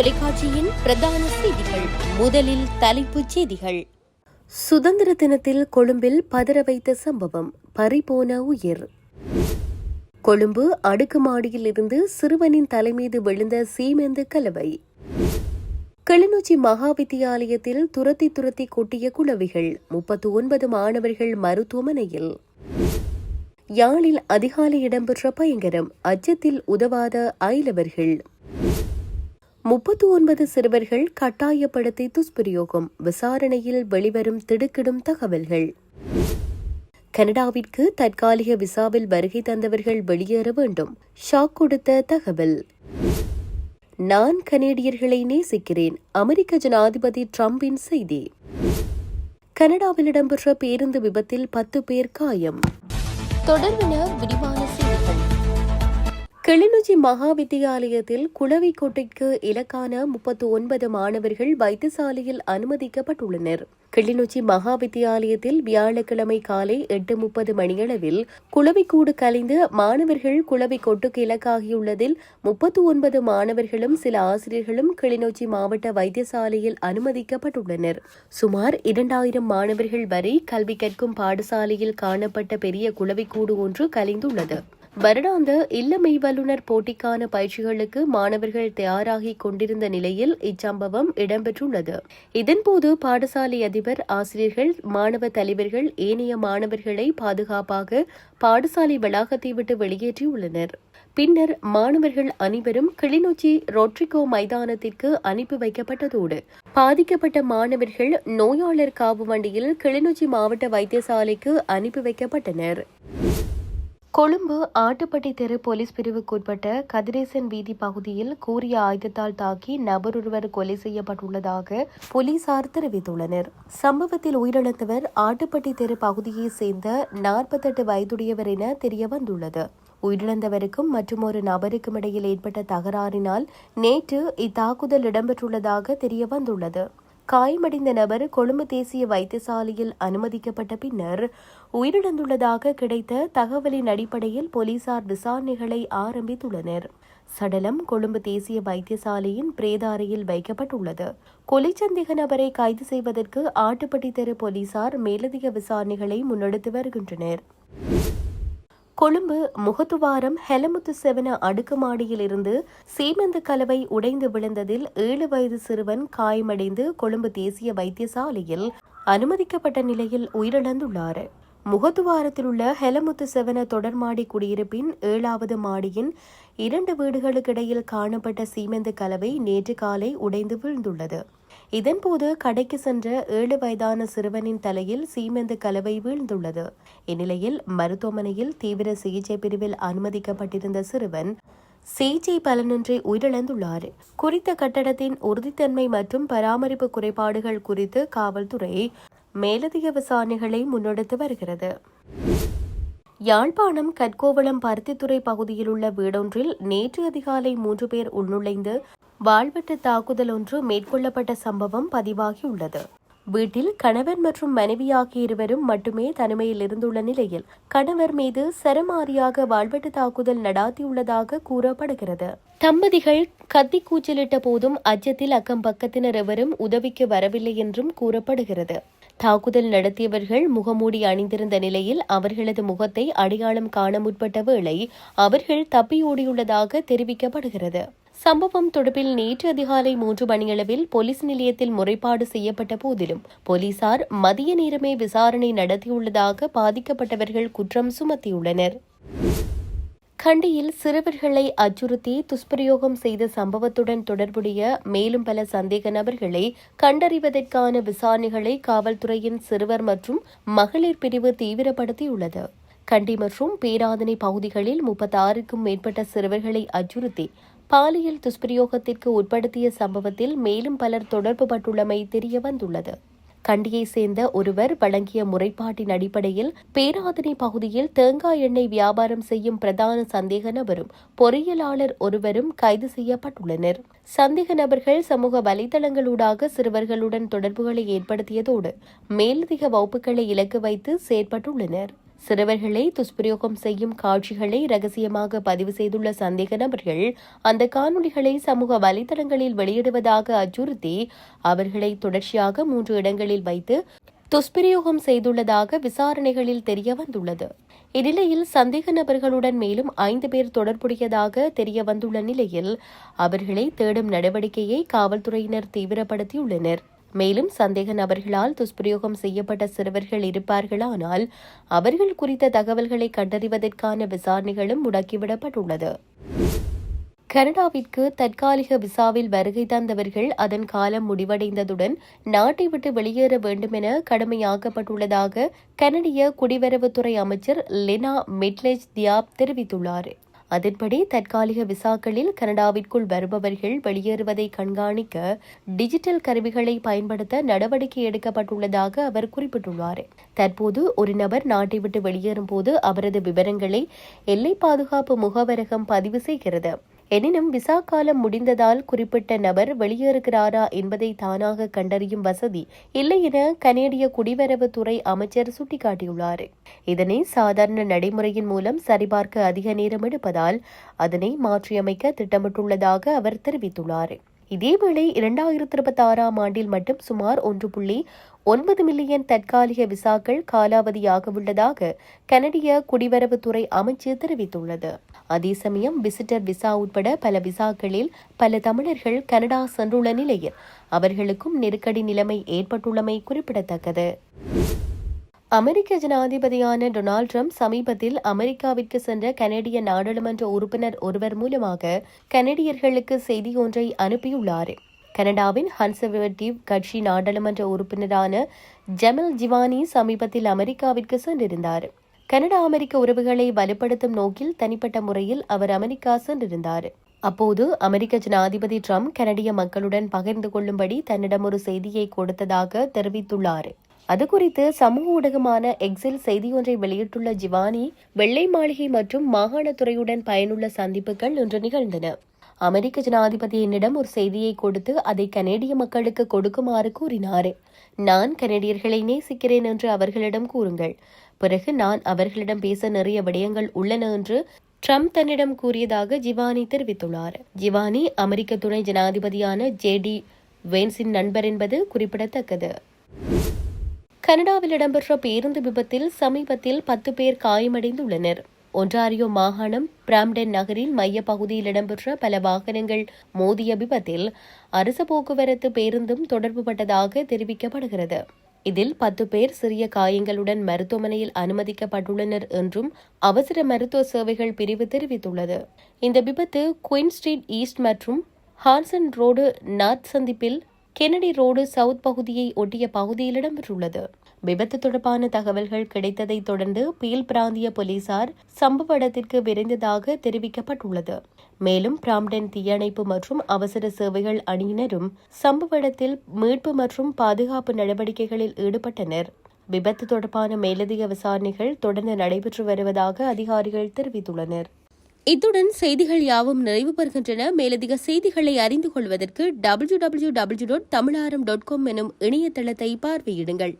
தொலைக்காட்சியின் பிரதான செய்திகள். முதலில் தலைப்புச் செய்திகள். சுதந்திர தினத்தில் கொழும்பில் பதற வைத்த சம்பவம், பறிபோன உயிர். கொழும்பு அடுக்குமாடியில் இருந்து சிறுவனின் தலைமீது விழுந்த சீமெந்து கலவை. கிளிநொச்சி மகா வித்தியாலயத்தில் துரத்தி கொட்டிய குளவிகள். 39 மாணவர்கள் மருத்துவமனையில். யாழில் அதிகாலை இடம்பெற்ற பயங்கரம், அச்சத்தில் உதவாத அயலவர்கள். 39 சிறுவர்கள் கட்டாயப்படுத்தி துஷ்பிரயோகம், விசாரணையில் வெளிவரும் திடுக்கிடும் தகவல்கள். கனடாவிற்கு தற்காலிக விசாவில் வருகை தந்தவர்கள் வெளியேற வேண்டும், ஷாக் கொடுத்த தகவல். நான் கனேடியர்களை நேசிக்கிறேன், அமெரிக்க ஜனாதிபதி டிரம்பின் செய்தி. கனடாவில் இடம்பெற்ற பேருந்து விபத்தில் 10 பேர் காயம். தொடர்பான விரிவான செய்திகள். கிளிநொச்சி மகா வித்தியாலயத்தில் குளவிக்கோட்டைக்கு இலக்கான 39 மாணவர்கள் வைத்தியசாலையில் அனுமதிக்கப்பட்டுள்ளனர். கிளிநொச்சி மகா வித்தியாலயத்தில் வியாழக்கிழமை காலை 8:30 மணியளவில் குளவிக்கூடு கலைந்து மாணவர்கள் குளவிக்கொட்டுக்கு இலக்காகியுள்ளதில் 39 மாணவர்களும் சில ஆசிரியர்களும் கிளிநொச்சி மாவட்ட வைத்தியசாலையில் அனுமதிக்கப்பட்டுள்ளனர். சுமார் 2000 மாணவர்கள் வரை கல்வி கற்கும் பாடசாலையில் காணப்பட்ட பெரிய குளவிக்கூடு ஒன்று கலைந்துள்ளது. வருடாந்த இல்லமை வல்லுநர் போட்டிக்கான பயிற்சிகளுக்கு மாணவர்கள் தயாராகிக் கொண்டிருந்த நிலையில் இச்சம்பவம் இடம்பெற்றுள்ளது. இதன்போது பாடசாலை அதிபர், ஆசிரியர்கள், மாணவ தலைவர்கள் ஏனைய மாணவர்களை பாதுகாப்பாக பாடசாலை வளாகத்தை விட்டு வெளியேற்றியுள்ளனர். பின்னர் மாணவர்கள் அனைவரும் கிளிநொச்சி ரோட்ரிகோ மைதானத்திற்கு அனுப்பி வைக்கப்பட்டதோடு பாதிக்கப்பட்ட மாணவர்கள் நோயாளர் காவு வண்டியில் கிளிநொச்சி மாவட்ட வைத்தியசாலைக்கு அனுப்பி வைக்கப்பட்டனர். கொழும்பு ஆட்டுப்பட்டி தெரு போலீஸ் பிரிவுக்குட்பட்ட கதிரேசன் வீதி பகுதியில் கூரிய ஆயுதத்தால் தாக்கி நபரொருவர் கொலை செய்யப்பட்டுள்ளதாக போலீசார் தெரிவித்துள்ளனர். சம்பவத்தில் உயிரிழந்தவர் ஆட்டுப்பட்டி தெரு பகுதியைச் சேர்ந்த 48 வயதுடையவர் என தெரியவந்துள்ளது. உயிரிழந்தவருக்கும் மற்றொரு நபருக்கும் இடையில் ஏற்பட்ட தகராறினால் நேற்று இத்தாக்குதல் இடம்பெற்றுள்ளதாக தெரியவந்துள்ளது. காயமடைந்த நபர் கொழும்பு தேசிய வைத்தியசாலையில் அனுமதிக்கப்பட்ட பின்னர் உயிரிழந்துள்ளதாக கிடைத்த தகவலின் அடிப்படையில் போலீசார் விசாரணைகளை ஆரம்பித்துள்ளனர். சடலம் கொழும்பு தேசிய வைத்தியசாலையின் பிரேத அறையில் வைக்கப்பட்டுள்ளது. கொலை சந்தேக நபரை கைது செய்வதற்கு ஆட்டுப்பட்டி தெரு போலீசார் மேலதிக விசாரணைகளை முன்னெடுத்து வருகின்றனர். கொழும்பு முகத்துவாரம் ஹெலமுத்து செவன அடுக்குமாடியில் இருந்து சீமெந்து கலவை உடைந்து விழுந்ததில் 7 வயது சிறுவன் காயமடைந்து கொழும்பு தேசிய வைத்தியசாலையில் அனுமதிக்கப்பட்ட நிலையில் உயிரிழந்துள்ளார். முகத்துவாரத்தில் உள்ள ஹெலமுத்து செவன தொடர்மாடி குடியிருப்பின் 7வது மாடியின் 2 வீடுகளுக்கிடையில் காணப்பட்ட சீமெந்து கலவை நேற்று காலை உடைந்து விழுந்துள்ளது. இதன்போது கடைக்கு சென்ற 7 வயதான சிறுவனின் தலையில் சீமெந்து கலவை வீழ்ந்துள்ளது. இந்நிலையில் மருத்துவமனையில் தீவிர சிகிச்சை பிரிவில் அனுமதிக்கப்பட்டிருந்த சிறுவன் சிகிச்சை பலனின்றி உயிரிழந்துள்ளார். குறித்த கட்டடத்தின் உறுதித்தன்மை மற்றும் பராமரிப்பு குறைபாடுகள் குறித்து காவல்துறை மேலதிக விசாரணைகளை முன்னெடுத்து வருகிறது. யாழ்ப்பாணம் கட்கோவளம் பருத்தித்துறை பகுதியில் உள்ள வீடொன்றில் நேற்று அதிகாலை 3 பேர் உள்நுழைந்து வாழ்வெட்டு தாக்குதல் ஒன்று மேற்கொள்ளப்பட்ட சம்பவம் பதிவாகியுள்ளது. வீட்டில் கணவர் மற்றும் மனைவி ஆகிய இருவரும் மட்டுமே தனிமையில் இருந்துள்ள நிலையில் கணவர் மீது சரமாரியாக வாழ்வெட்டு தாக்குதல் நடாத்தியுள்ளதாக கூறப்படுகிறது. தம்பதிகள் கத்தி கூச்சலிட்ட போதும் அச்சத்தில் அக்கம் பக்கத்தினர் எவரும் உதவிக்கு வரவில்லை என்றும் கூறப்படுகிறது. தாக்குதல் நடத்தியவர்கள் முகமூடி அணிந்திருந்த நிலையில் அவர்களது முகத்தை அடையாளம் காண முற்பட்ட வேளை அவர்கள் தப்பியோடியுள்ளதாக தெரிவிக்கப்படுகிறது. சம்பவம் தொடர்பில் நேற்று அதிகாலை 3 மணியளவில் போலீஸ் நிலையத்தில் முறைப்பாடு செய்யப்பட்ட போதிலும் போலீசார் மதிய நேரமே விசாரணை நடத்தியுள்ளதாக பாதிக்கப்பட்டவர்கள் குற்றம் சுமத்தியுள்ளனர். கண்டியில் சிறுவர்களை அச்சுறுத்தி துஷ்பிரயோகம் செய்த சம்பவத்துடன் தொடர்புடைய மேலும் பல சந்தேக நபர்களை கண்டறிவதற்கான விசாரணைகளை காவல்துறையின் சிறுவர் மற்றும் மகளிர் பிரிவு தீவிரப்படுத்தியுள்ளது. கண்டி மற்றும் பேராதனை பகுதிகளில் 36க்கும் மேற்பட்ட சிறுவர்களை அச்சுறுத்தி பாலியல் துஷ்பிரயோகத்திற்கு உட்படுத்திய சம்பவத்தில் மேலும் பலர் தொடர்புபட்டுள்ளமை தெரியவந்துள்ளது. கண்டியைச் சேர்ந்த ஒருவர் வழங்கிய முறைப்பாட்டின் அடிப்படையில் பேராதனை பகுதியில் தேங்காய் எண்ணெய் வியாபாரம் செய்யும் பிரதான சந்தேக நபரும் பொறியியலாளர் ஒருவரும் கைது செய்யப்பட்டுள்ளனர். சந்தேக நபர்கள் சமூக வலைதளங்களூடாக சிறுவர்களுடன் தொடர்புகளை ஏற்படுத்தியதோடு மேலதிக வகுப்புகளை இலக்கு வைத்து செயற்பட்டுள்ளனர். சிறுவர்களை துஷ்பிரயோகம் செய்யும் காட்சிகளை ரகசியமாக பதிவு செய்துள்ள சந்தேக நபர்கள் அந்த காணொலிகளை சமூக வலைதளங்களில் வெளியிடுவதாக அச்சுறுத்தி அவர்களை தொடர்ச்சியாக 3 இடங்களில் வைத்து துஷ்பிரயோகம் செய்துள்ளதாக விசாரணைகளில் தெரியவந்துள்ளது. இந்நிலையில் சந்தேக நபர்களுடன் மேலும் 5 பேர் தொடர்புடையதாக தெரியவந்துள்ள நிலையில் அவர்களை தேடும் நடவடிக்கையை காவல்துறையினர் தீவிரப்படுத்தியுள்ளனர். மேலும் சந்தேக நபர்களால் துஷ்பிரயோகம் செய்யப்பட்ட சிறுவர்கள் இருப்பார்களானால் அவர்கள் குறித்த தகவல்களை கண்டறிவதற்கான விசாரணைகளும் முடக்கிவிடப்பட்டுள்ளது. கனடாவிற்கு தற்காலிக விசாவில் வருகை தந்தவர்கள் அதன் காலம் முடிவடைந்ததுடன் நாட்டை விட்டு வெளியேற வேண்டும் என கடமையாக்கப்பட்டுள்ளதாக கனடிய குடிவரவுத்துறை அமைச்சர் லினா மிட்லெஜ் தியாப் தெரிவித்துள்ளார். அதன்படி தற்காலிக விசாக்களில் கனடாவிற்குள் வருபவர்கள் வெளியேறுவதை கண்காணிக்க டிஜிட்டல் கருவிகளை பயன்படுத்த நடவடிக்கை எடுக்கப்பட்டுள்ளதாக அவர் குறிப்பிட்டுள்ளார். தற்போது ஒரு நபர் நாட்டை விட்டு வெளியேறும் போது அவரது விவரங்களை எல்லை பாதுகாப்பு முகவரகம் பதிவு செய்கிறது. எனினும் விசா காலம் முடிந்ததால் குறிப்பிட்ட நபர் வெளியேறுகிறாரா என்பதை தானாக கண்டறியும் வசதி இல்லை என கனேடிய குடிவரவுத்துறை அமைச்சர் சுட்டிக்காட்டியுள்ளார். இதனை சாதாரண நடைமுறையின் மூலம் சரிபார்க்க அதிக நேரம் எடுப்பதால் அதனை மாற்றியமைக்க திட்டமிட்டுள்ளதாக அவர் தெரிவித்துள்ளார். இதேவேளை 2026 ஆண்டில் மட்டும் சுமார் 1.9 மில்லியன் தற்காலிக விசாக்கள் காலாவதியாக உள்ளதாக கனடிய குடிவரவுத்துறை அமைச்சு தெரிவித்துள்ளது. அதே சமயம் விசிட்டர் விசா உட்பட பல விசாக்களில் பல தமிழர்கள் கனடா சென்றுள்ள நிலையில் அவர்களுக்கும் நெருக்கடி நிலைமை ஏற்பட்டுள்ளமை குறிப்பிடத்தக்கது. அமெரிக்க ஜனாதிபதியான டொனால்டு டிரம்ப் சமீபத்தில் அமெரிக்காவிற்கு சென்ற கனடிய நாடாளுமன்ற உறுப்பினர் ஒருவர் மூலமாக கனடியர்களுக்கு செய்தி ஒன்றை அனுப்பியுள்ளார். கனடாவின் கன்சர்வேட்டிவ் கட்சி நாடாளுமன்ற உறுப்பினரான ஜெமல் ஜிவானி சமீபத்தில் அமெரிக்காவிற்கு சென்றிருந்தார். கனடா அமெரிக்க உறவுகளை வலுப்படுத்தும் நோக்கில் தனிப்பட்ட முறையில் அவர் அமெரிக்கா சென்றிருந்தார். அப்போது அமெரிக்க ஜனாதிபதி டிரம்ப் கனடிய மக்களுடன் பகிர்ந்து கொள்ளும்படி தன்னிடம் ஒரு செய்தியை கொடுத்ததாக தெரிவித்துள்ளார். அதுகுறித்து சமூக ஊடகமான எக்ஸில் செய்தியொன்றை வெளியிட்டுள்ள ஜிவானி, வெள்ளை மாளிகை மற்றும் மாகாணத்துறையுடன் பயனுள்ள சந்திப்புகள் இன்று நிகழ்ந்தன. அமெரிக்க ஜனாதிபதி என்னிடம் ஒரு செய்தியை கொடுத்து அதை கனேடிய மக்களுக்கு கொடுக்குமாறு கூறினார். நான் கனேடியர்களை நேசிக்கிறேன் என்று அவர்களிடம் கூறுங்கள். பிறகு நான் அவர்களிடம் பேச நிறைய விடயங்கள் உள்ளன என்று ட்ரம்ப் தன்னிடம் கூறியதாக ஜிவானி தெரிவித்துள்ளார். ஜிவானி அமெரிக்க துணை ஜனாதிபதியான ஜே.டி. வேன்ஸின் நண்பர் என்பது குறிப்பிடத்தக்கது. கனடாவில் இடம்பெற்ற பேருந்து விபத்தில் சமீபத்தில் 10 பேர் காயமடைந்துள்ளனர். ஒன்டாரியோ மாகாணம் பிராம்டன் நகரின் மைய பகுதியில் இடம்பெற்ற பல வாகனங்கள் மோதிய விபத்தில் அரசு போக்குவரத்து பேருந்தும் தொடர்புபட்டதாக தெரிவிக்கப்படுகிறது. இதில் 10 பேர் சிறிய காயங்களுடன் மருத்துவமனையில் அனுமதிக்கப்பட்டுள்ளனர் என்றும் அவசர மருத்துவ சேவைகள் பிரிவு தெரிவித்துள்ளது. இந்த விபத்து குயின் ஸ்ட்ரீட் ஈஸ்ட் மற்றும் ஹான்சன் ரோடு நார்த் சந்திப்பில் கெனடி ரோடு சவுத் பகுதியை ஒட்டிய பகுதியில் இடம்பெற்றுள்ளது. விபத்து தொடர்பான தகவல்கள் கிடைத்ததை தொடர்ந்து பீல் பிராந்திய போலீசார் சம்பவ இடத்திற்கு விரைந்ததாக தெரிவிக்கப்பட்டுள்ளது. மேலும் பிராம்டன் தீயணைப்பு மற்றும் அவசர சேவைகள் அணியினரும் சம்பவ இடத்தில் மீட்பு மற்றும் பாதுகாப்பு நடவடிக்கைகளில் ஈடுபட்டனர். விபத்து தொடர்பான மேலதிக விசாரணைகள் தொடர்ந்து நடைபெற்று வருவதாக அதிகாரிகள் தெரிவித்துள்ளனர். இத்துடன் செய்திகள் யாவும் நிறைவு பெறுகின்றன. மேலதிக செய்திகளை அறிந்து கொள்வதற்கு www.tamilaram.com எனும் இணையதளத்தை பார்வையிடுங்கள்.